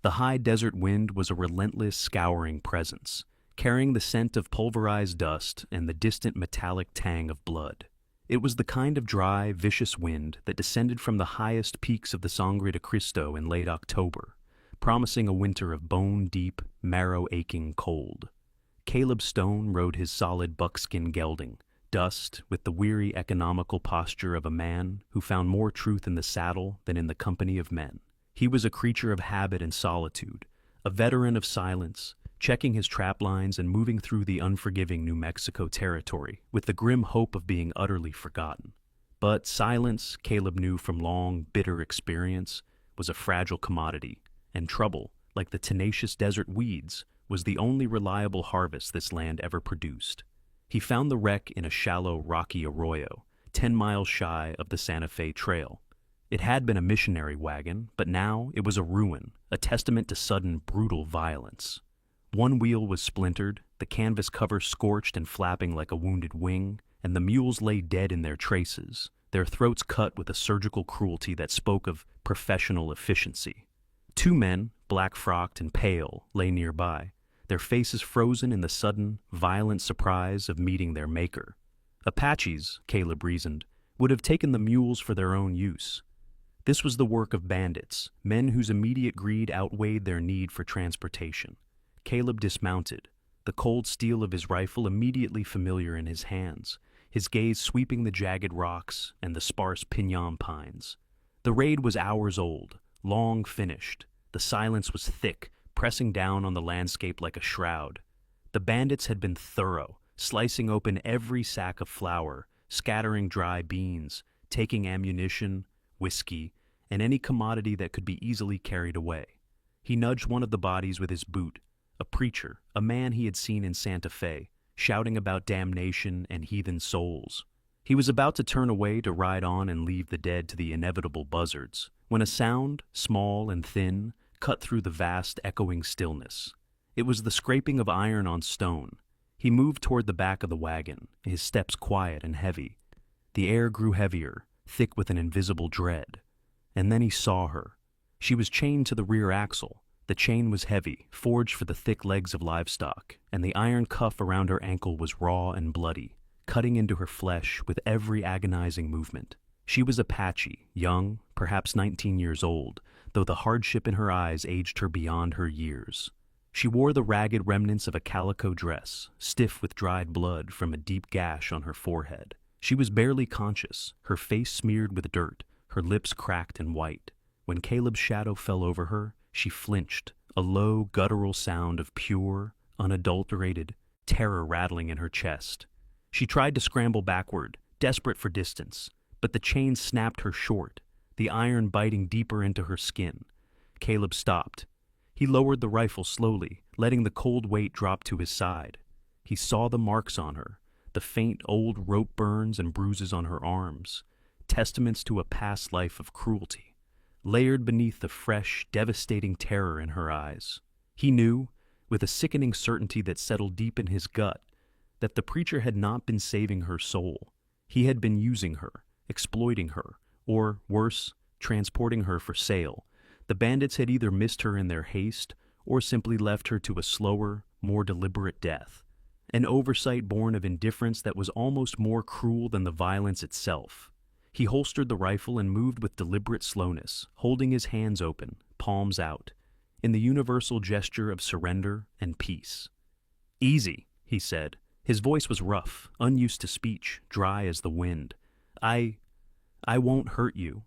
The high desert wind was a relentless, scouring presence, carrying the scent of pulverized dust and the distant metallic tang of blood. It was the kind of dry, vicious wind that descended from the highest peaks of the Sangre de Cristo in late October, promising a winter of bone-deep, marrow-aching cold. Caleb Stone rode his solid buckskin gelding, dust with the weary economical posture of a man who found more truth in the saddle than in the company of men. He was a creature of habit and solitude, a veteran of silence, checking his trap lines and moving through the unforgiving New Mexico territory with the grim hope of being utterly forgotten. But silence, Caleb knew from long, bitter experience, was a fragile commodity, and trouble, like the tenacious desert weeds, was the only reliable harvest this land ever produced. He found the wreck in a shallow, rocky arroyo, 10 miles shy of the Santa Fe Trail. It had been a missionary wagon, but now it was a ruin, a testament to sudden, brutal violence. One wheel was splintered, the canvas cover scorched and flapping like a wounded wing, and the mules lay dead in their traces, their throats cut with a surgical cruelty that spoke of professional efficiency. 2 men, black-frocked and pale, lay nearby, their faces frozen in the sudden, violent surprise of meeting their maker. Apaches, Caleb reasoned, would have taken the mules for their own use. This was the work of bandits, men whose immediate greed outweighed their need for transportation. Caleb dismounted, the cold steel of his rifle immediately familiar in his hands, his gaze sweeping the jagged rocks and the sparse piñon pines. The raid was hours old, long finished. The silence was thick, pressing down on the landscape like a shroud. The bandits had been thorough, slicing open every sack of flour, scattering dry beans, taking ammunition, whiskey, and any commodity that could be easily carried away. He nudged one of the bodies with his boot, a preacher, a man he had seen in Santa Fe, shouting about damnation and heathen souls. He was about to turn away to ride on and leave the dead to the inevitable buzzards, when a sound, small and thin, cut through the vast, echoing stillness. It was the scraping of iron on stone. He moved toward the back of the wagon, his steps quiet and heavy. The air grew heavier, thick with an invisible dread. And then he saw her. She was chained to the rear axle. The chain was heavy, forged for the thick legs of livestock, and the iron cuff around her ankle was raw and bloody, cutting into her flesh with every agonizing movement. She was Apache, young, perhaps 19 years old, though the hardship in her eyes aged her beyond her years. She wore the ragged remnants of a calico dress, stiff with dried blood from a deep gash on her forehead. She was barely conscious, her face smeared with dirt, her lips cracked and white. When Caleb's shadow fell over her, she flinched, a low, guttural sound of pure, unadulterated terror rattling in her chest. She tried to scramble backward, desperate for distance, but the chain snapped her short, the iron biting deeper into her skin. Caleb stopped. He lowered the rifle slowly, letting the cold weight drop to his side. He saw the marks on her, the faint old rope burns and bruises on her arms, testaments to a past life of cruelty, layered beneath the fresh, devastating terror in her eyes. He knew, with a sickening certainty that settled deep in his gut, that the preacher had not been saving her soul. He had been using her, exploiting her, or, worse, transporting her for sale. The bandits had either missed her in their haste or simply left her to a slower, more deliberate death, an oversight born of indifference that was almost more cruel than the violence itself. He holstered the rifle and moved with deliberate slowness, holding his hands open, palms out, in the universal gesture of surrender and peace. "Easy," he said. His voice was rough, unused to speech, dry as the wind. I won't hurt you."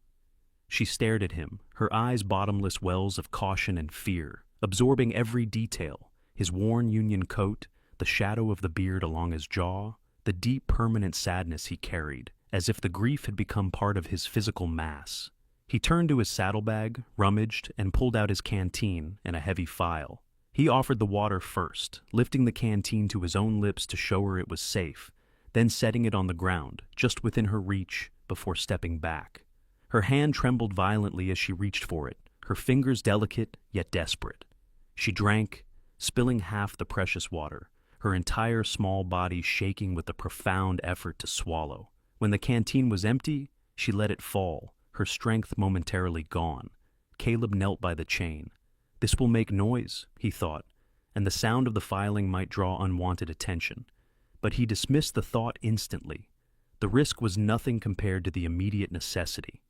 She stared at him, her eyes bottomless wells of caution and fear, absorbing every detail, his worn Union coat, the shadow of the beard along his jaw, the deep permanent sadness he carried, as if the grief had become part of his physical mass. He turned to his saddlebag, rummaged, and pulled out his canteen and a heavy file. He offered the water first, lifting the canteen to his own lips to show her it was safe, then setting it on the ground, just within her reach, before stepping back. Her hand trembled violently as she reached for it, her fingers delicate yet desperate. She drank, spilling half the precious water, her entire small body shaking with the profound effort to swallow. When the canteen was empty, she let it fall, her strength momentarily gone. Caleb knelt by the chain. This will make noise, he thought, and the sound of the filing might draw unwanted attention. But he dismissed the thought instantly. The risk was nothing compared to the immediate necessity.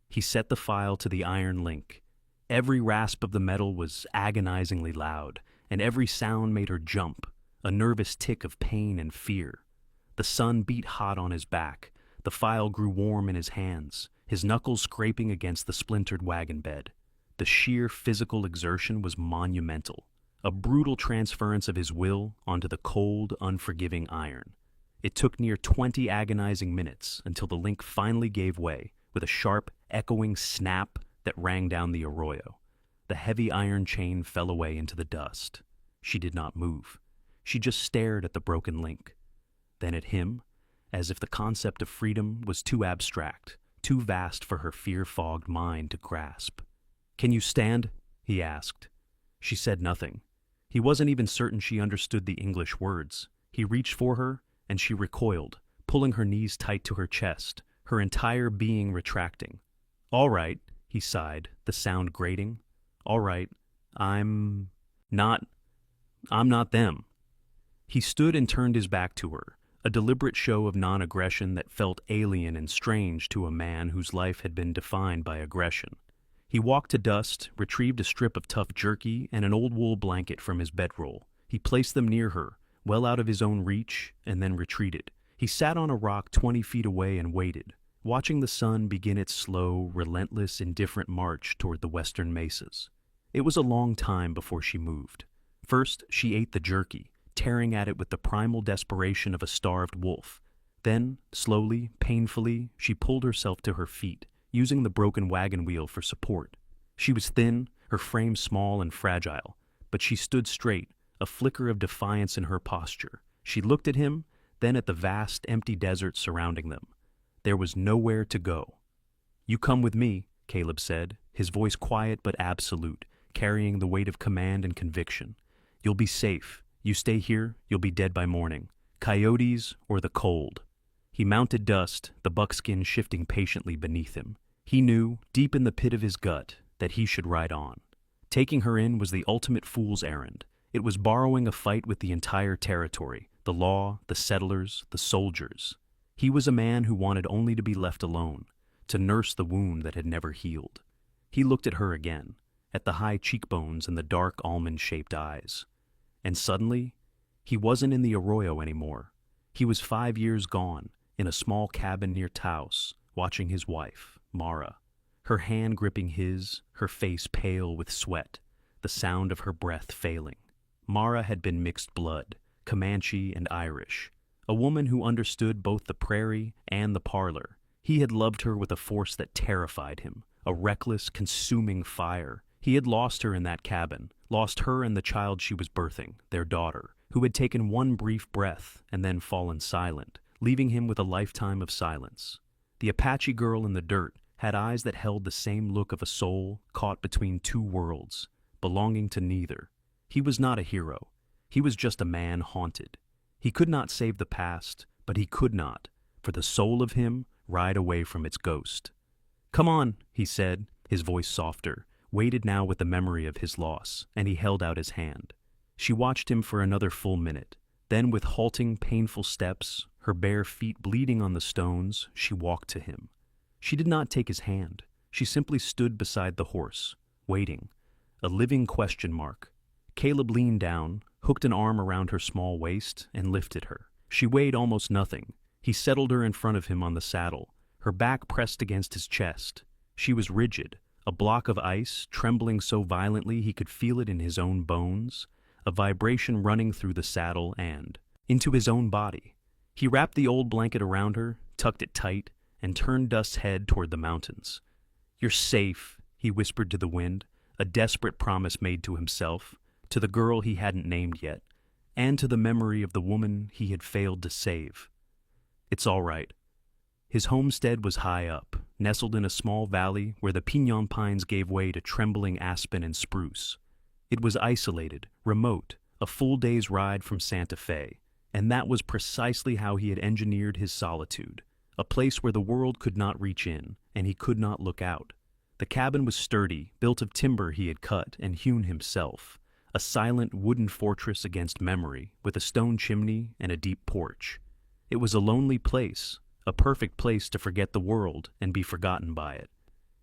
He set the file to the iron link. Every rasp of the metal was agonizingly loud, and every sound made her jump, a nervous tick of pain and fear. The sun beat hot on his back. The file grew warm in his hands, his knuckles scraping against the splintered wagon bed. The sheer physical exertion was monumental, a brutal transference of his will onto the cold, unforgiving iron. It took near 20 agonizing minutes until the link finally gave way, with a sharp, echoing snap that rang down the arroyo. The heavy iron chain fell away into the dust. She did not move. She just stared at the broken link. Then at him, as if the concept of freedom was too abstract, too vast for her fear-fogged mind to grasp. "Can you stand?" he asked. She said nothing. He wasn't even certain she understood the English words. He reached for her, and she recoiled, pulling her knees tight to her chest, her entire being retracting. "All right," he sighed, the sound grating. "All right, I'm not them." He stood and turned his back to her, a deliberate show of non-aggression that felt alien and strange to a man whose life had been defined by aggression. He walked to dust, retrieved a strip of tough jerky and an old wool blanket from his bedroll. He placed them near her, well out of his own reach, and then retreated. He sat on a rock 20 feet away and waited, watching the sun begin its slow, relentless, indifferent march toward the western mesas. It was a long time before she moved. First, she ate the jerky, tearing at it with the primal desperation of a starved wolf. Then, slowly, painfully, she pulled herself to her feet, using the broken wagon wheel for support. She was thin, her frame small and fragile, but she stood straight, a flicker of defiance in her posture. She looked at him, then at the vast, empty desert surrounding them. There was nowhere to go. "You come with me," Caleb said, his voice quiet but absolute, carrying the weight of command and conviction. "You'll be safe. You stay here, you'll be dead by morning. Coyotes or the cold." He mounted dust, the buckskin shifting patiently beneath him. He knew, deep in the pit of his gut, that he should ride on. Taking her in was the ultimate fool's errand. It was borrowing a fight with the entire territory, the law, the settlers, the soldiers. He was a man who wanted only to be left alone, to nurse the wound that had never healed. He looked at her again, at the high cheekbones and the dark almond-shaped eyes. And suddenly, he wasn't in the arroyo anymore. He was 5 years gone, in a small cabin near Taos, watching his wife, Mara, her hand gripping his, her face pale with sweat, the sound of her breath failing. Mara had been mixed blood, Comanche and Irish, a woman who understood both the prairie and the parlor. He had loved her with a force that terrified him, a reckless, consuming fire. He had lost her in that cabin, lost her and the child she was birthing, their daughter, who had taken one brief breath and then fallen silent, leaving him with a lifetime of silence. The Apache girl in the dirt had eyes that held the same look of a soul caught between two worlds, belonging to neither. He was not a hero. He was just a man haunted. He could not save the past, but he could not, for the soul of him, ride away from its ghost. "Come on," he said, his voice softer, weighted now with the memory of his loss, and he held out his hand. She watched him for another full minute. Then, with halting, painful steps, her bare feet bleeding on the stones, she walked to him. She did not take his hand. She simply stood beside the horse, waiting, a living question mark. Caleb leaned down, hooked an arm around her small waist, and lifted her. She weighed almost nothing. He settled her in front of him on the saddle, her back pressed against his chest. She was rigid, a block of ice, trembling so violently he could feel it in his own bones, a vibration running through the saddle and into his own body. He wrapped the old blanket around her, tucked it tight, and turned Dust's head toward the mountains. "You're safe," he whispered to the wind, a desperate promise made to himself, to the girl he hadn't named yet, and to the memory of the woman he had failed to save. "It's all right." His homestead was high up, nestled in a small valley where the piñon pines gave way to trembling aspen and spruce. It was isolated, remote, a full day's ride from Santa Fe, and that was precisely how he had engineered his solitude, a place where the world could not reach in, and he could not look out. The cabin was sturdy, built of timber he had cut and hewn himself, a silent wooden fortress against memory, with a stone chimney and a deep porch. It was a lonely place, a perfect place to forget the world and be forgotten by it.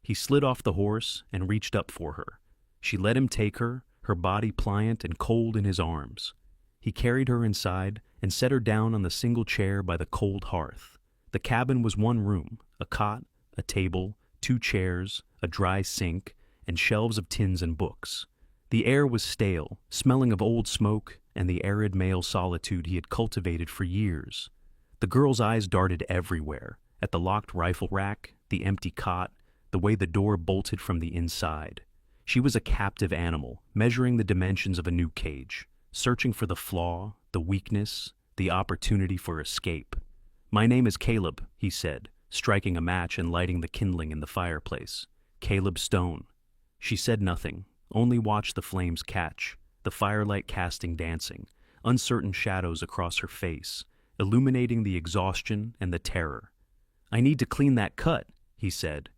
He slid off the horse and reached up for her. She let him take her, her body pliant and cold in his arms. He carried her inside and set her down on the single chair by the cold hearth. The cabin was one room, a cot, a table, 2 chairs, a dry sink, and shelves of tins and books. The air was stale, smelling of old smoke and the arid male solitude he had cultivated for years. The girl's eyes darted everywhere, at the locked rifle rack, the empty cot, the way the door bolted from the inside. She was a captive animal, measuring the dimensions of a new cage, searching for the flaw, the weakness, the opportunity for escape. "My name is Caleb," he said, striking a match and lighting the kindling in the fireplace. "Caleb Stone." She said nothing, only watched the flames catch, the firelight casting dancing, uncertain shadows across her face, illuminating the exhaustion and the terror. "I need to clean that cut," he said.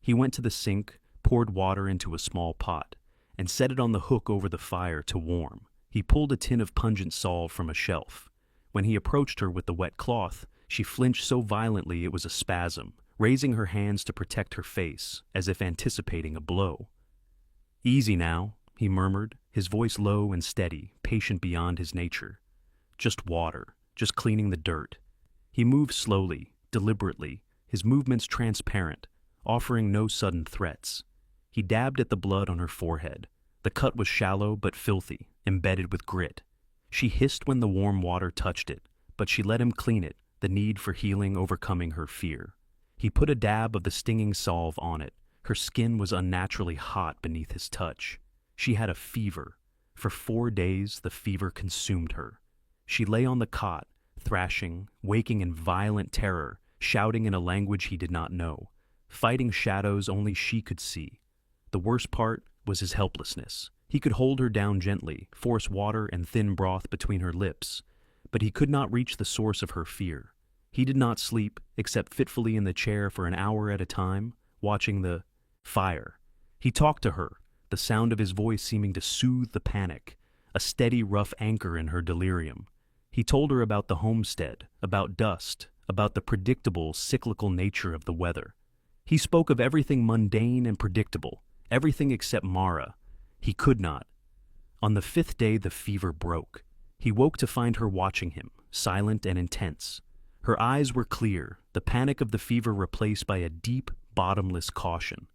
He went to the sink, poured water into a small pot, and set it on the hook over the fire to warm. He pulled a tin of pungent salve from a shelf. When he approached her with the wet cloth, she flinched so violently it was a spasm, raising her hands to protect her face, as if anticipating a blow. "Easy now," he murmured, his voice low and steady, patient beyond his nature. "Just water, just cleaning the dirt." He moved slowly, deliberately, his movements transparent, offering no sudden threats. He dabbed at the blood on her forehead. The cut was shallow but filthy, embedded with grit. She hissed when the warm water touched it, but she let him clean it, the need for healing overcoming her fear. He put a dab of the stinging salve on it. Her skin was unnaturally hot beneath his touch. She had a fever. For 4 days, the fever consumed her. She lay on the cot, thrashing, waking in violent terror, shouting in a language he did not know, fighting shadows only she could see. The worst part was his helplessness. He could hold her down gently, force water and thin broth between her lips, but he could not reach the source of her fear. He did not sleep, except fitfully in the chair for an hour at a time, watching the fire. He talked to her, the sound of his voice seeming to soothe the panic, a steady, rough anchor in her delirium. He told her about the homestead, about dust, about the predictable, cyclical nature of the weather. He spoke of everything mundane and predictable, everything except Mara. He could not. On the 5th day, the fever broke. He woke to find her watching him, silent and intense. Her eyes were clear, the panic of the fever replaced by a deep, bottomless caution.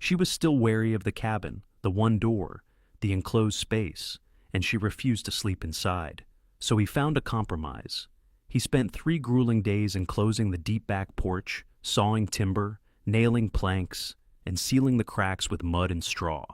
She was still wary of the cabin, the one door, the enclosed space, and she refused to sleep inside. So he found a compromise. He spent 3 grueling days enclosing the deep back porch, sawing timber, nailing planks, and sealing the cracks with mud and straw.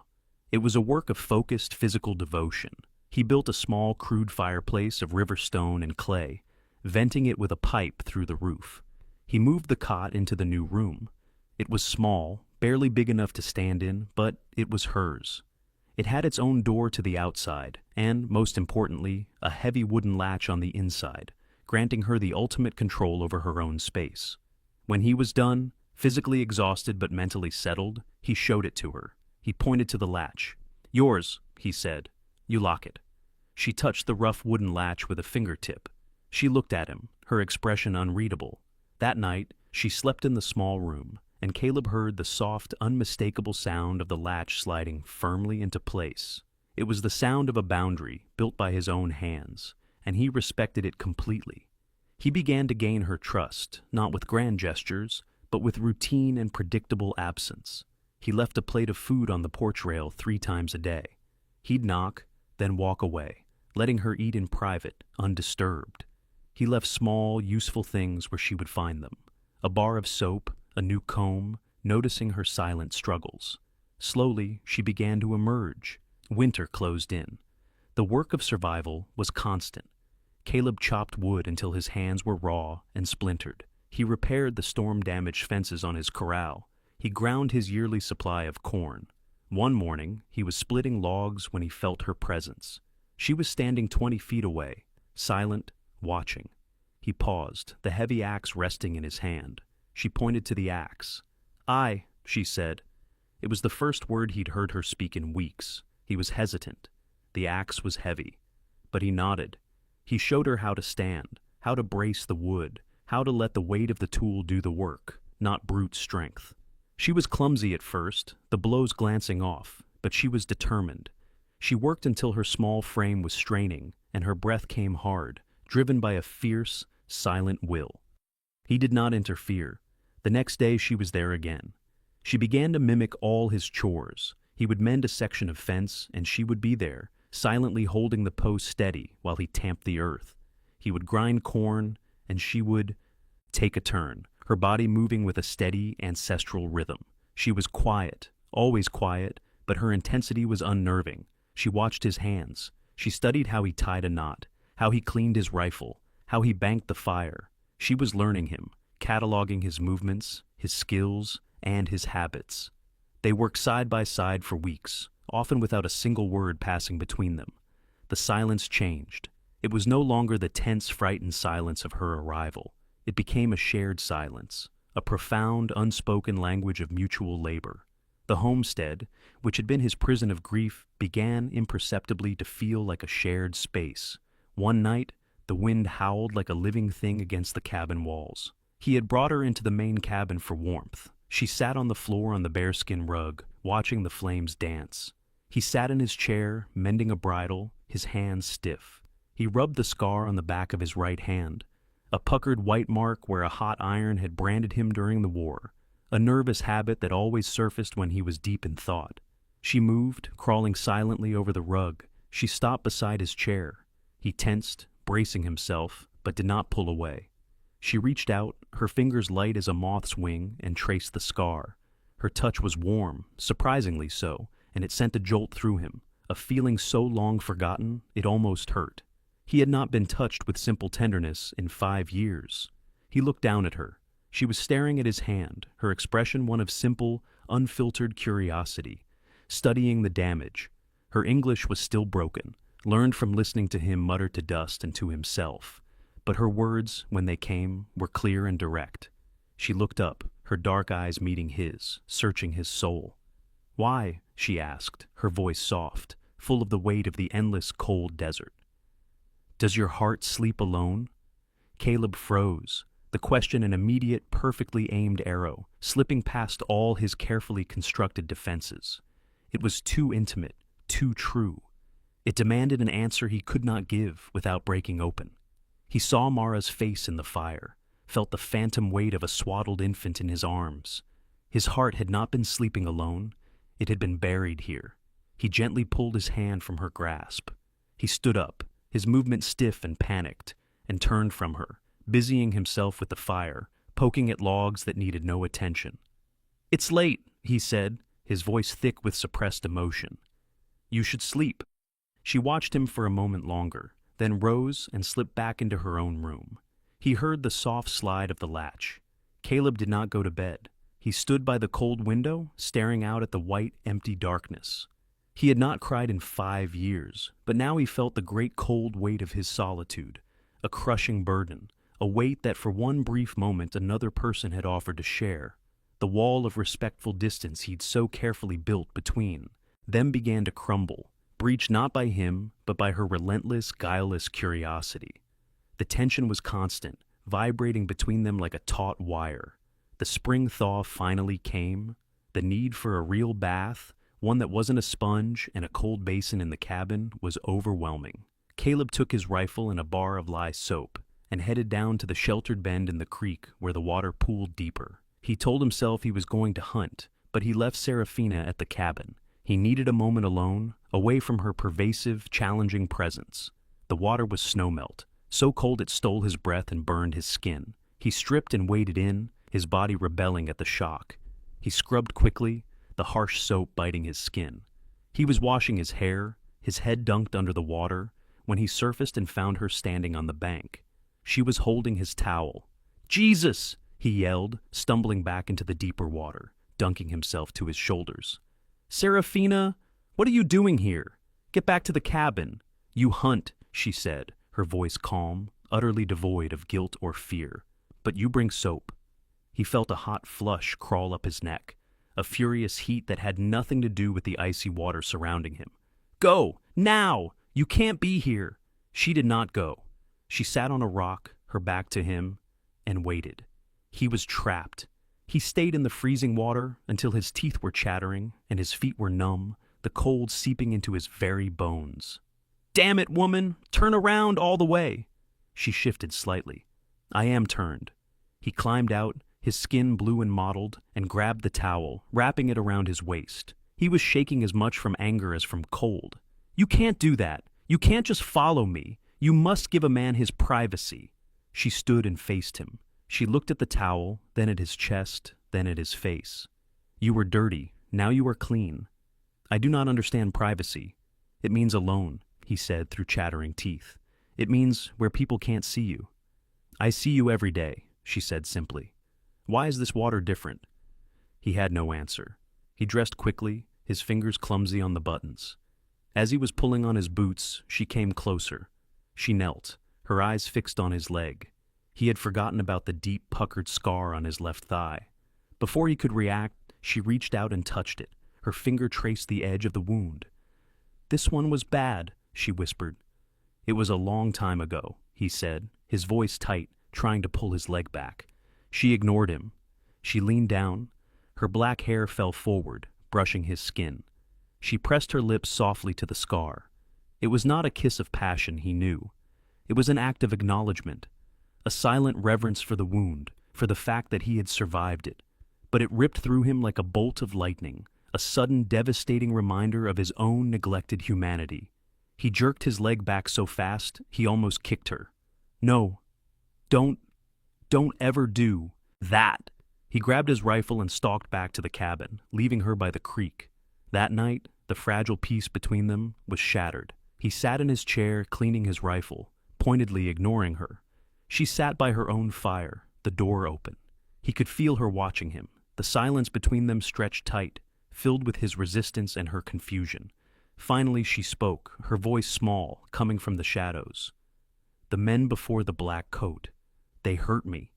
It was a work of focused physical devotion. He built a small, crude fireplace of river stone and clay, venting it with a pipe through the roof. He moved the cot into the new room. It was small, barely big enough to stand in, but it was hers. It had its own door to the outside, and, most importantly, a heavy wooden latch on the inside, granting her the ultimate control over her own space. When he was done, physically exhausted but mentally settled, he showed it to her. He pointed to the latch. "Yours," he said. "You lock it." She touched the rough wooden latch with a fingertip. She looked at him, her expression unreadable. That night, she slept in the small room, and Caleb heard the soft, unmistakable sound of the latch sliding firmly into place. It was the sound of a boundary built by his own hands, and he respected it completely. He began to gain her trust, not with grand gestures, but with routine and predictable absence. He left a plate of food on the porch rail 3 times a day. He'd knock, then walk away, letting her eat in private, undisturbed. He left small, useful things where she would find them. A bar of soap, a new comb, noticing her silent struggles. Slowly, she began to emerge. Winter closed in. The work of survival was constant. Caleb chopped wood until his hands were raw and splintered. He repaired the storm-damaged fences on his corral. He ground his yearly supply of corn. One morning, he was splitting logs when he felt her presence. She was standing 20 feet away, silent, watching. He paused, the heavy axe resting in his hand. She pointed to the axe. "I," she said. It was the first word he'd heard her speak in weeks. He was hesitant. The axe was heavy. But he nodded. He showed her how to stand, how to brace the wood, how to let the weight of the tool do the work, not brute strength. She was clumsy at first, the blows glancing off, but she was determined. She worked until her small frame was straining, and her breath came hard, driven by a fierce, silent will. He did not interfere. The next day she was there again. She began to mimic all his chores. He would mend a section of fence, and she would be there, silently holding the post steady while he tamped the earth. He would grind corn, and she would take a turn, her body moving with a steady, ancestral rhythm. She was quiet, always quiet, but her intensity was unnerving. She watched his hands. She studied how he tied a knot, how he cleaned his rifle, how he banked the fire. She was learning him, cataloging his movements, his skills, and his habits. They worked side by side for weeks, often without a single word passing between them. The silence changed. It was no longer the tense, frightened silence of her arrival. It became a shared silence, a profound, unspoken language of mutual labor. The homestead, which had been his prison of grief, began imperceptibly to feel like a shared space. One night, the wind howled like a living thing against the cabin walls. He had brought her into the main cabin for warmth. She sat on the floor on the bearskin rug, watching the flames dance. He sat in his chair, mending a bridle, his hands stiff. He rubbed the scar on the back of his right hand, a puckered white mark where a hot iron had branded him during the war, a nervous habit that always surfaced when he was deep in thought. She moved, crawling silently over the rug. She stopped beside his chair. He tensed, bracing himself, but did not pull away. She reached out, her fingers light as a moth's wing, and traced the scar. Her touch was warm, surprisingly so, and it sent a jolt through him, a feeling so long forgotten it almost hurt. He had not been touched with simple tenderness in 5 years. He looked down at her. She was staring at his hand, her expression one of simple, unfiltered curiosity, studying the damage. Her English was still broken, learned from listening to him mutter to dust and to himself. But her words, when they came, were clear and direct. She looked up, her dark eyes meeting his, searching his soul. "Why?" she asked, her voice soft, full of the weight of the endless cold desert. "Does your heart sleep alone?" Caleb froze, the question an immediate, perfectly aimed arrow, slipping past all his carefully constructed defenses. It was too intimate, too true. It demanded an answer he could not give without breaking open. He saw Mara's face in the fire, felt the phantom weight of a swaddled infant in his arms. His heart had not been sleeping alone. It had been buried here. He gently pulled his hand from her grasp. He stood up, his movement stiff and panicked, and turned from her, busying himself with the fire, poking at logs that needed no attention. "It's late," he said, his voice thick with suppressed emotion. "You should sleep." She watched him for a moment longer, then rose and slipped back into her own room. He heard the soft slide of the latch. Caleb did not go to bed. He stood by the cold window, staring out at the white, empty darkness. He had not cried in 5 years, but now he felt the great cold weight of his solitude, a crushing burden, a weight that for one brief moment another person had offered to share. The wall of respectful distance he'd so carefully built between them began to crumble, breached not by him, but by her relentless, guileless curiosity. The tension was constant, vibrating between them like a taut wire. The spring thaw finally came. The need for a real bath, one that wasn't a sponge and a cold basin in the cabin, was overwhelming. Caleb took his rifle and a bar of lye soap and headed down to the sheltered bend in the creek where the water pooled deeper. He told himself he was going to hunt, but he left Serafina at the cabin. He needed a moment alone, away from her pervasive, challenging presence. The water was snowmelt, so cold it stole his breath and burned his skin. He stripped and waded in, his body rebelling at the shock. He scrubbed quickly, the harsh soap biting his skin. He was washing his hair, his head dunked under the water, when he surfaced and found her standing on the bank. She was holding his towel. "Jesus!" he yelled, stumbling back into the deeper water, dunking himself to his shoulders. "Serafina, what are you doing here? Get back to the cabin." "You hunt," she said, her voice calm, utterly devoid of guilt or fear. "But you bring soap." He felt a hot flush crawl up his neck, a furious heat that had nothing to do with the icy water surrounding him. "Go! Now! You can't be here!" She did not go. She sat on a rock, her back to him, and waited. He was trapped. He stayed in the freezing water until his teeth were chattering and his feet were numb, the cold seeping into his very bones. "Damn it, woman! Turn around all the way!" She shifted slightly. "I am turned." He climbed out, his skin blue and mottled, and grabbed the towel, wrapping it around his waist. He was shaking as much from anger as from cold. "You can't do that. You can't just follow me. You must give a man his privacy." She stood and faced him. She looked at the towel, then at his chest, then at his face. "You were dirty. Now you are clean." "I do not understand privacy. It means alone," he said through chattering teeth. "It means where people can't see you." "I see you every day," she said simply. "Why is this water different?" He had no answer. He dressed quickly, his fingers clumsy on the buttons. As he was pulling on his boots, she came closer. She knelt, her eyes fixed on his leg. He had forgotten about the deep, puckered scar on his left thigh. Before he could react, she reached out and touched it. Her finger traced the edge of the wound. "This one was bad," she whispered. "It was a long time ago," he said, his voice tight, trying to pull his leg back. She ignored him. She leaned down. Her black hair fell forward, brushing his skin. She pressed her lips softly to the scar. It was not a kiss of passion, he knew. It was an act of acknowledgement, a silent reverence for the wound, for the fact that he had survived it. But it ripped through him like a bolt of lightning, a sudden devastating reminder of his own neglected humanity. He jerked his leg back so fast, he almost kicked her. "No, don't ever do that." He grabbed his rifle and stalked back to the cabin, leaving her by the creek. That night, the fragile peace between them was shattered. He sat in his chair, cleaning his rifle, pointedly ignoring her. She sat by her own fire, the door open. He could feel her watching him. The silence between them stretched tight, filled with his resistance and her confusion. Finally she spoke, her voice small, coming from the shadows. "The men before the black coat. They hurt me."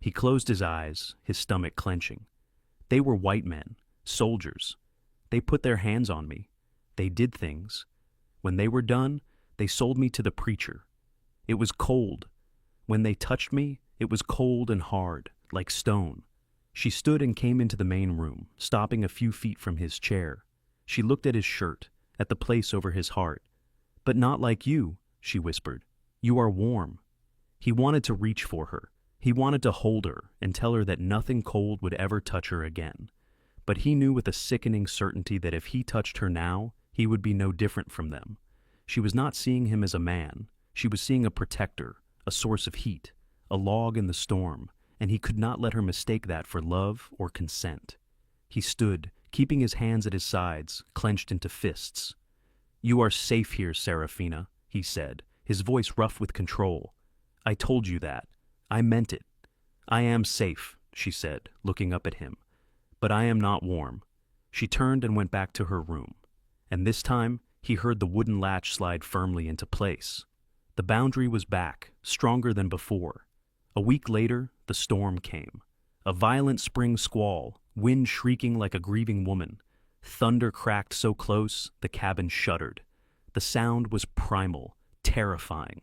He closed his eyes, his stomach clenching. "They were white men, soldiers. They put their hands on me. They did things. When they were done, they sold me to the preacher. It was cold. When they touched me, it was cold and hard, like stone." She stood and came into the main room, stopping a few feet from his chair. She looked at his shirt, at the place over his heart. "But not like you," she whispered. "You are warm." He wanted to reach for her. He wanted to hold her and tell her that nothing cold would ever touch her again. But he knew with a sickening certainty that if he touched her now, he would be no different from them. She was not seeing him as a man. She was seeing a protector, a source of heat, a log in the storm, and he could not let her mistake that for love or consent. He stood, keeping his hands at his sides, clenched into fists. "You are safe here, Serafina," he said, his voice rough with control. "I told you that. I meant it." "I am safe," she said, looking up at him. "But I am not warm." She turned and went back to her room. And this time, he heard the wooden latch slide firmly into place. The boundary was back, stronger than before. A week later, the storm came. A violent spring squall, wind shrieking like a grieving woman. Thunder cracked so close, the cabin shuddered. The sound was primal, terrifying.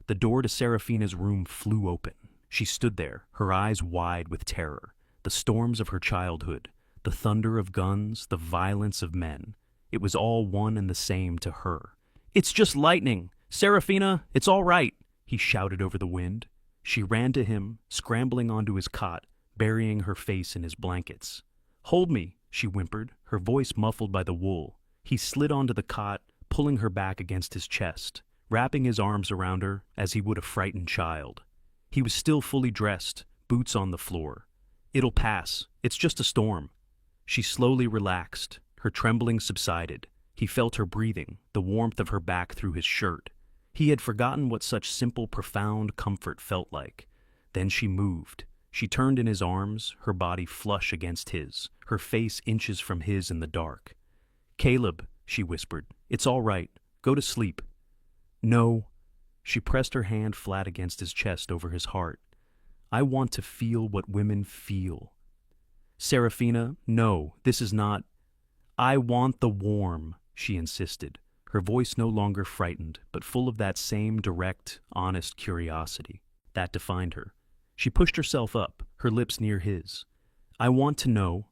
The door to Serafina's room flew open. She stood there, her eyes wide with terror. The storms of her childhood, the thunder of guns, the violence of men. It was all one and the same to her. "It's just lightning! Serafina, it's all right!" he shouted over the wind. She ran to him, scrambling onto his cot, burying her face in his blankets. "Hold me," she whimpered, her voice muffled by the wool. He slid onto the cot, pulling her back against his chest, wrapping his arms around her as he would a frightened child. He was still fully dressed, boots on the floor. "It'll pass. It's just a storm." She slowly relaxed. Her trembling subsided. He felt her breathing, the warmth of her back through his shirt. He had forgotten what such simple, profound comfort felt like. Then she moved. She turned in his arms, her body flush against his, her face inches from his in the dark. "Caleb," she whispered, "it's all right. Go to sleep." "No." She pressed her hand flat against his chest over his heart. "I want to feel what women feel." Serafina, no, this is not. I want the warm, she insisted, her voice no longer frightened, but full of that same direct, honest curiosity that defined her. She pushed herself up, her lips near his. I want to know.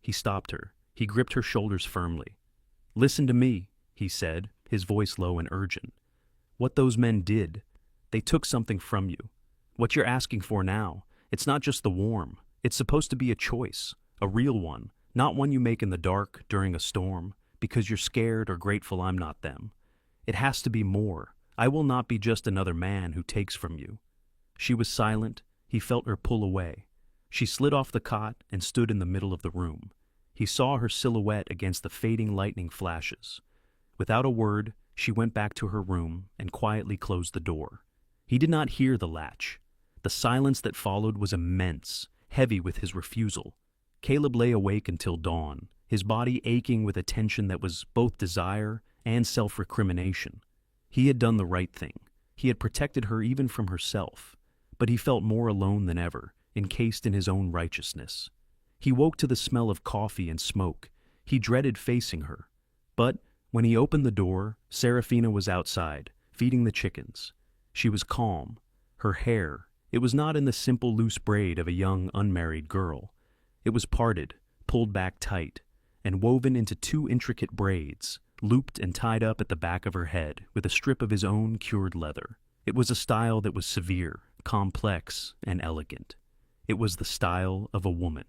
He stopped her. He gripped her shoulders firmly. Listen to me, he said, his voice low and urgent. What those men did, they took something from you. What you're asking for now, it's not just the warm. It's supposed to be a choice, a real one, not one you make in the dark during a storm, because you're scared or grateful I'm not them. It has to be more. I will not be just another man who takes from you. She was silent. He felt her pull away. She slid off the cot and stood in the middle of the room. He saw her silhouette against the fading lightning flashes. Without a word, she went back to her room and quietly closed the door. He did not hear the latch. The silence that followed was immense, heavy with his refusal. Caleb lay awake until dawn, his body aching with a tension that was both desire and self-recrimination. He had done the right thing. He had protected her even from herself. But he felt more alone than ever, encased in his own righteousness. He woke to the smell of coffee and smoke. He dreaded facing her. But when he opened the door, Serafina was outside, feeding the chickens. She was calm. Her hair, it was not in the simple loose braid of a young unmarried girl. It was parted, pulled back tight, and woven into two intricate braids, looped and tied up at the back of her head with a strip of his own cured leather. It was a style that was severe, complex, and elegant. It was the style of a woman.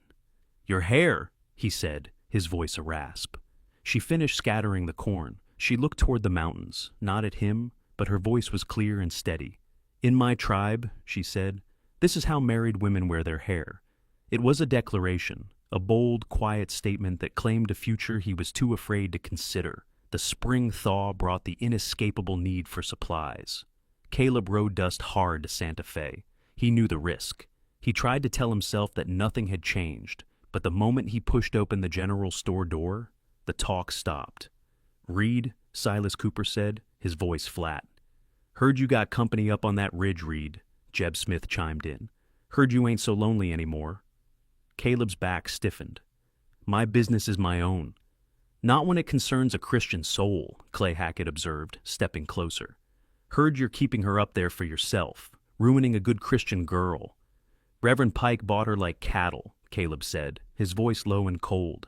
Your hair, he said, his voice a rasp. She finished scattering the corn. She looked toward the mountains, not at him, but her voice was clear and steady. In my tribe, she said, this is how married women wear their hair. It was a declaration, a bold, quiet statement that claimed a future he was too afraid to consider. The spring thaw brought the inescapable need for supplies. Caleb rode dust hard to Santa Fe. He knew the risk. He tried to tell himself that nothing had changed, but the moment he pushed open the general store door, the talk stopped. Reed, Silas Cooper said, his voice flat. Heard you got company up on that ridge, Reed, Jeb Smith chimed in. Heard you ain't so lonely anymore. Caleb's back stiffened. My business is my own. Not when it concerns a Christian soul, Clay Hackett observed, stepping closer. Heard you're keeping her up there for yourself, ruining a good Christian girl. Reverend Pike bought her like cattle, Caleb said, his voice low and cold.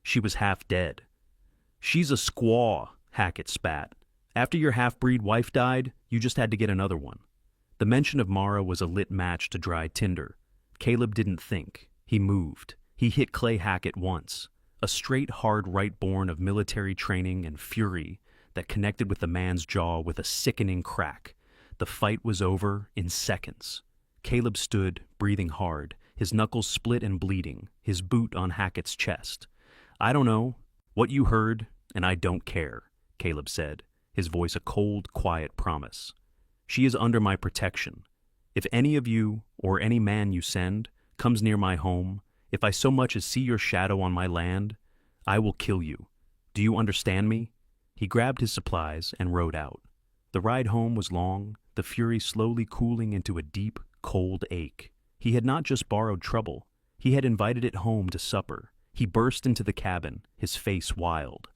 She was half dead. She's a squaw, Hackett spat. After your half-breed wife died, you just had to get another one. The mention of Mara was a lit match to dry tinder. Caleb didn't think. He moved. He hit Clay Hackett once. A straight, hard right born of military training and fury that connected with the man's jaw with a sickening crack. The fight was over in seconds. Caleb stood, breathing hard, his knuckles split and bleeding, his boot on Hackett's chest. I don't know what you heard, and I don't care, Caleb said, his voice a cold, quiet promise. She is under my protection. If any of you, or any man you send, comes near my home, if I so much as see your shadow on my land, I will kill you. Do you understand me? He grabbed his supplies and rode out. The ride home was long, the fury slowly cooling into a deep, cold ache. He had not just borrowed trouble. He had invited it home to supper. He burst into the cabin, his face wild.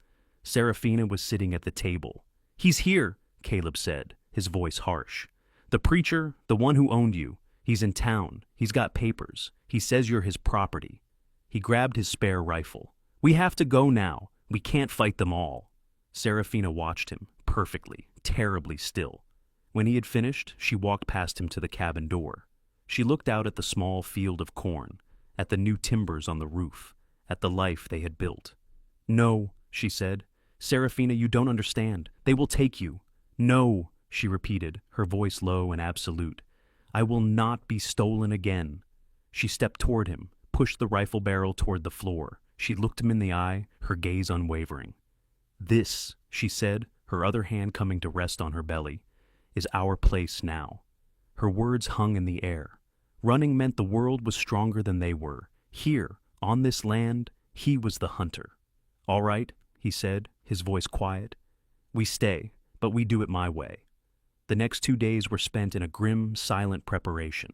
Serafina was sitting at the table. He's here, Caleb said, his voice harsh. The preacher, the one who owned you. He's in town. He's got papers. He says you're his property. He grabbed his spare rifle. We have to go now. We can't fight them all. Serafina watched him, perfectly, terribly still. When he had finished, she walked past him to the cabin door. She looked out at the small field of corn, at the new timbers on the roof, at the life they had built. No, she said. Serafina, you don't understand. They will take you. No, she repeated, her voice low and absolute. I will not be stolen again. She stepped toward him, pushed the rifle barrel toward the floor. She looked him in the eye, her gaze unwavering. This, she said, her other hand coming to rest on her belly, is our place now. Her words hung in the air. Running meant the world was stronger than they were. Here, on this land, he was the hunter. All right, he said, his voice quiet. We stay, but we do it my way. The next 2 days were spent in a grim, silent preparation.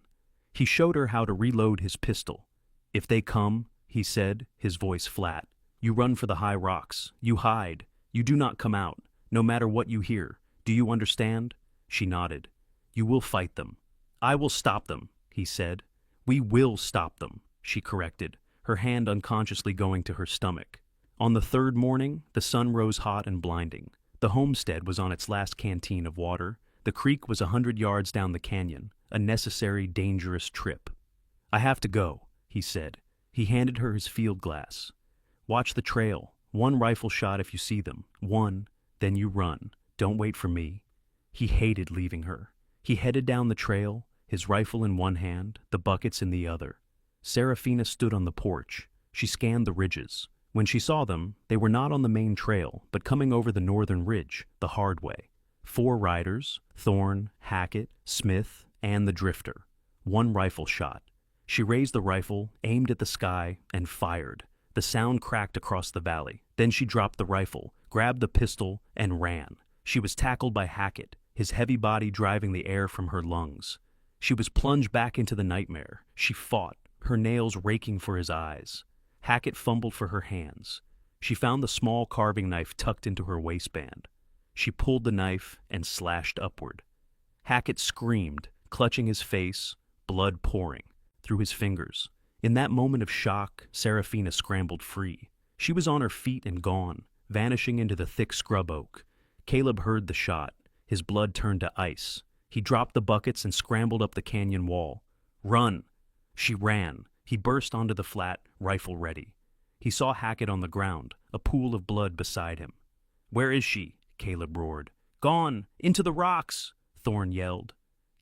He showed her how to reload his pistol. If they come, he said, his voice flat. You run for the high rocks. You hide. You do not come out, no matter what you hear. Do you understand? She nodded. You will fight them. I will stop them, he said. We will stop them, she corrected, her hand unconsciously going to her stomach. On the third morning, the sun rose hot and blinding. The homestead was on its last canteen of water. The creek was 100 yards down the canyon, a necessary, dangerous trip. I have to go, he said. He handed her his field glass. Watch the trail. 1 rifle shot if you see them. 1, then you run. Don't wait for me. He hated leaving her. He headed down the trail, his rifle in one hand, the buckets in the other. Serafina stood on the porch. She scanned the ridges. When she saw them, they were not on the main trail, but coming over the northern ridge, the hard way. 4 riders, Thorne, Hackett, Smith, and the drifter. 1 rifle shot. She raised the rifle, aimed at the sky, and fired. The sound cracked across the valley. Then she dropped the rifle, grabbed the pistol, and ran. She was tackled by Hackett, his heavy body driving the air from her lungs. She was plunged back into the nightmare. She fought, her nails raking for his eyes. Hackett fumbled for her hands. She found the small carving knife tucked into her waistband. She pulled the knife and slashed upward. Hackett screamed, clutching his face, blood pouring through his fingers. In that moment of shock, Serafina scrambled free. She was on her feet and gone, vanishing into the thick scrub oak. Caleb heard the shot. His blood turned to ice. He dropped the buckets and scrambled up the canyon wall. Run! She ran. He burst onto the flat, rifle ready. He saw Hackett on the ground, a pool of blood beside him. Where is she? Caleb roared. Gone! Into the rocks! Thorne yelled.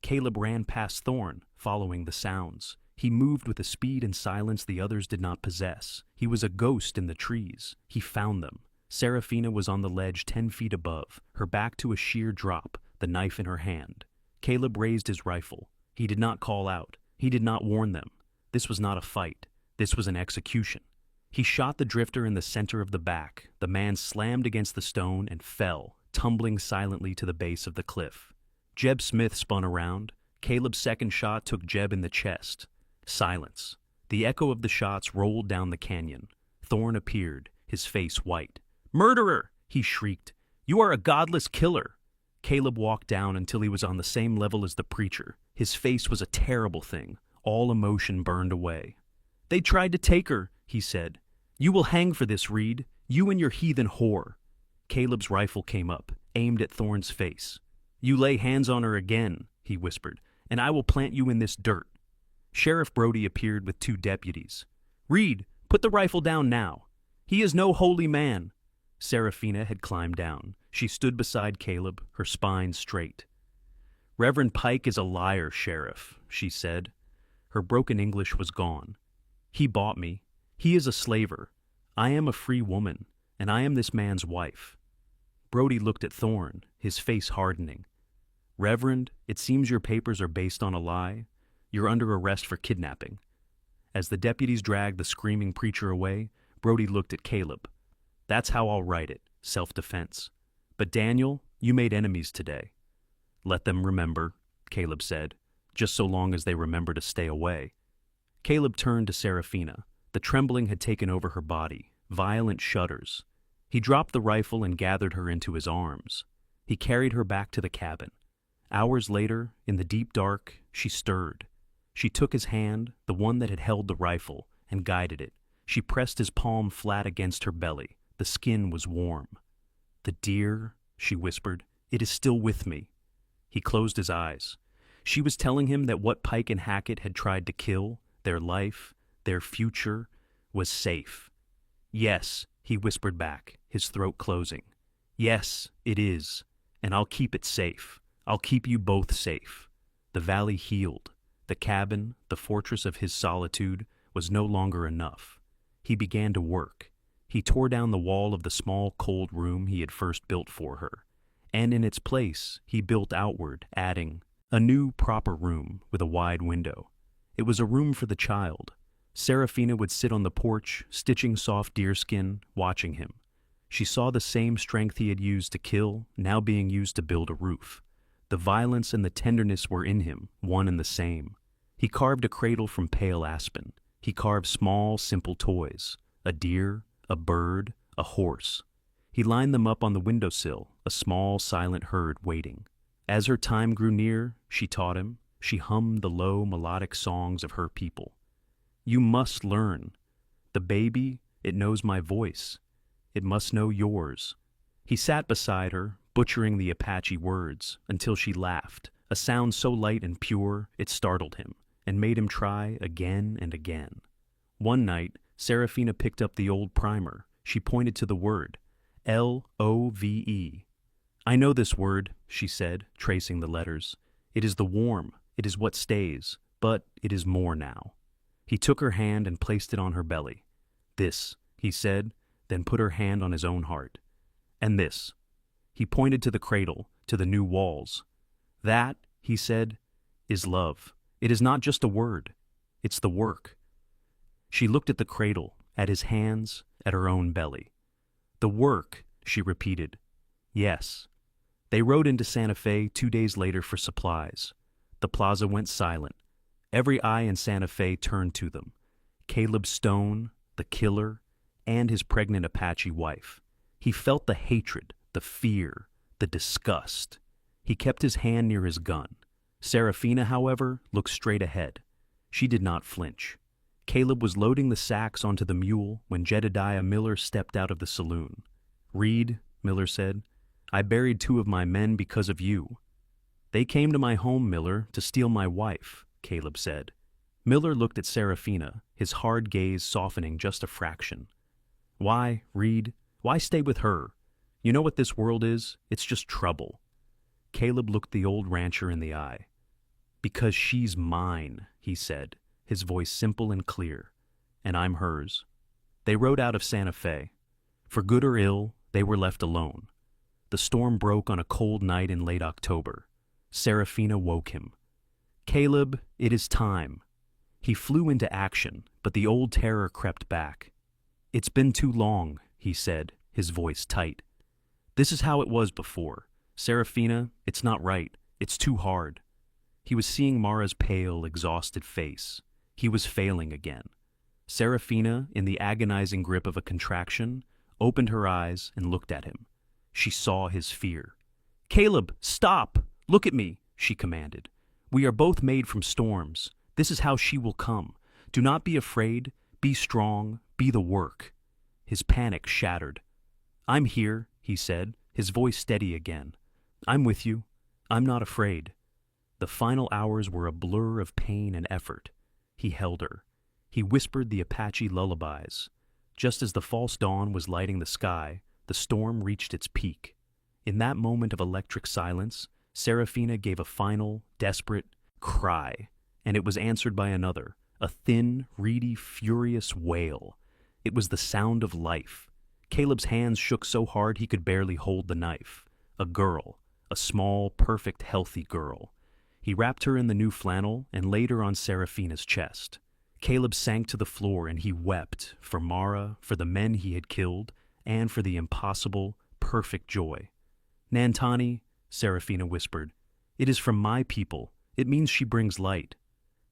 Caleb ran past Thorne, following the sounds. He moved with a speed and silence the others did not possess. He was a ghost in the trees. He found them. Serafina was on the ledge 10 feet above, her back to a sheer drop, the knife in her hand. Caleb raised his rifle. He did not call out. He did not warn them. This was not a fight. This was an execution. He shot the drifter in the center of the back. The man slammed against the stone and fell, tumbling silently to the base of the cliff. Jeb Smith spun around. Caleb's second shot took Jeb in the chest. Silence. The echo of the shots rolled down the canyon. Thorne appeared, his face white. Murderer! He shrieked. You are a godless killer! Caleb walked down until he was on the same level as the preacher. His face was a terrible thing. All emotion burned away. They tried to take her, he said. You will hang for this, Reed. You and your heathen whore. Caleb's rifle came up, aimed at Thorne's face. You lay hands on her again, he whispered, and I will plant you in this dirt. Sheriff Brody appeared with 2 deputies. Reed, put the rifle down now. He is no holy man. Serafina had climbed down. She stood beside Caleb, her spine straight. Reverend Pike is a liar, Sheriff, she said. Her broken English was gone. He bought me. He is a slaver. I am a free woman, and I am this man's wife. Brody looked at Thorne, his face hardening. Reverend, it seems your papers are based on a lie. You're under arrest for kidnapping. As the deputies dragged the screaming preacher away, Brody looked at Caleb. That's how I'll write it, self-defense. But Daniel, you made enemies today. Let them remember, Caleb said, just so long as they remember to stay away. Caleb turned to Serafina. The trembling had taken over her body, violent shudders. He dropped the rifle and gathered her into his arms. He carried her back to the cabin. Hours later, in the deep dark, she stirred. She took his hand, the one that had held the rifle, and guided it. She pressed his palm flat against her belly. The skin was warm. The deer, she whispered, it is still with me. He closed his eyes. She was telling him that what Pike and Hackett had tried to kill, their life, their future, was safe. Yes, he whispered back, his throat closing. Yes, it is, and I'll keep it safe. I'll keep you both safe. The valley healed. The cabin, the fortress of his solitude, was no longer enough. He began to work. He tore down the wall of the small, cold room he had first built for her, and in its place he built outward, adding a new, proper room with a wide window. It was a room for the child. Serafina would sit on the porch, stitching soft deerskin, watching him. She saw the same strength he had used to kill, now being used to build a roof. The violence and the tenderness were in him, one and the same. He carved a cradle from pale aspen. He carved small, simple toys, a deer, a bird, a horse. He lined them up on the windowsill, a small, silent herd waiting. As her time grew near, she taught him, she hummed the low, melodic songs of her people. You must learn. The baby, it knows my voice. It must know yours. He sat beside her, butchering the Apache words, until she laughed, a sound so light and pure it startled him, and made him try again and again. One night, Serafina picked up the old primer. She pointed to the word, Love. I know this word, she said, tracing the letters. It is the warm, it is what stays, but it is more now. He took her hand and placed it on her belly. This, he said, then put her hand on his own heart. And this. He pointed to the cradle, to the new walls. That, he said, is love. It is not just a word. It's the work. She looked at the cradle, at his hands, at her own belly. The work, she repeated. Yes. They rode into Santa Fe 2 days later for supplies. The plaza went silent. Every eye in Santa Fe turned to them. Caleb Stone, the killer, and his pregnant Apache wife. He felt the hatred, the fear, the disgust. He kept his hand near his gun. Serafina, however, looked straight ahead. She did not flinch. Caleb was loading the sacks onto the mule when Jedediah Miller stepped out of the saloon. Reed, Miller said, I buried 2 of my men because of you. They came to my home, Miller, to steal my wife, Caleb said. Miller looked at Serafina, his hard gaze softening just a fraction. Why, Reed, why stay with her? You know what this world is? It's just trouble. Caleb looked the old rancher in the eye. Because she's mine, he said, his voice simple and clear, and I'm hers. They rode out of Santa Fe. For good or ill, they were left alone. The storm broke on a cold night in late October. Serafina woke him. Caleb, it is time. He flew into action, but the old terror crept back. It's been too long, he said, his voice tight. This is how it was before. Serafina, it's not right. It's too hard. He was seeing Mara's pale, exhausted face. He was failing again. Serafina, in the agonizing grip of a contraction, opened her eyes and looked at him. She saw his fear. Caleb, stop! Look at me, she commanded. We are both made from storms. This is how she will come. Do not be afraid. Be strong. Be the work. His panic shattered. I'm here, he said, his voice steady again. I'm with you. I'm not afraid. The final hours were a blur of pain and effort. He held her. He whispered the Apache lullabies. Just as the false dawn was lighting the sky, the storm reached its peak. In that moment of electric silence, Serafina gave a final, desperate cry, and it was answered by another, a thin, reedy, furious wail. It was the sound of life. Caleb's hands shook so hard he could barely hold the knife. A girl, a small, perfect, healthy girl. He wrapped her in the new flannel and laid her on Serafina's chest. Caleb sank to the floor and he wept for Mara, for the men he had killed, and for the impossible, perfect joy. Nantani, Serafina whispered, it is from my people. It means she brings light.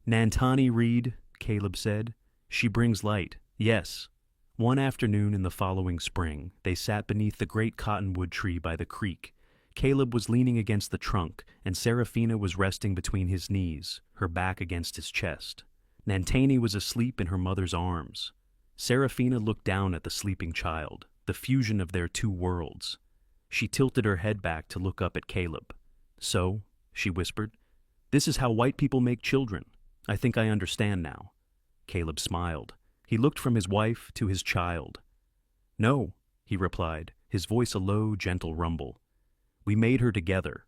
Nantani Reed, Caleb said, she brings light, yes. One afternoon in the following spring, they sat beneath the great cottonwood tree by the creek. Caleb was leaning against the trunk, and Serafina was resting between his knees, her back against his chest. Nantani was asleep in her mother's arms. Serafina looked down at the sleeping child, the fusion of their 2 worlds. She tilted her head back to look up at Caleb. So, she whispered, this is how white people make children. I think I understand now. Caleb smiled. He looked from his wife to his child. No, he replied, his voice a low, gentle rumble. We made her together.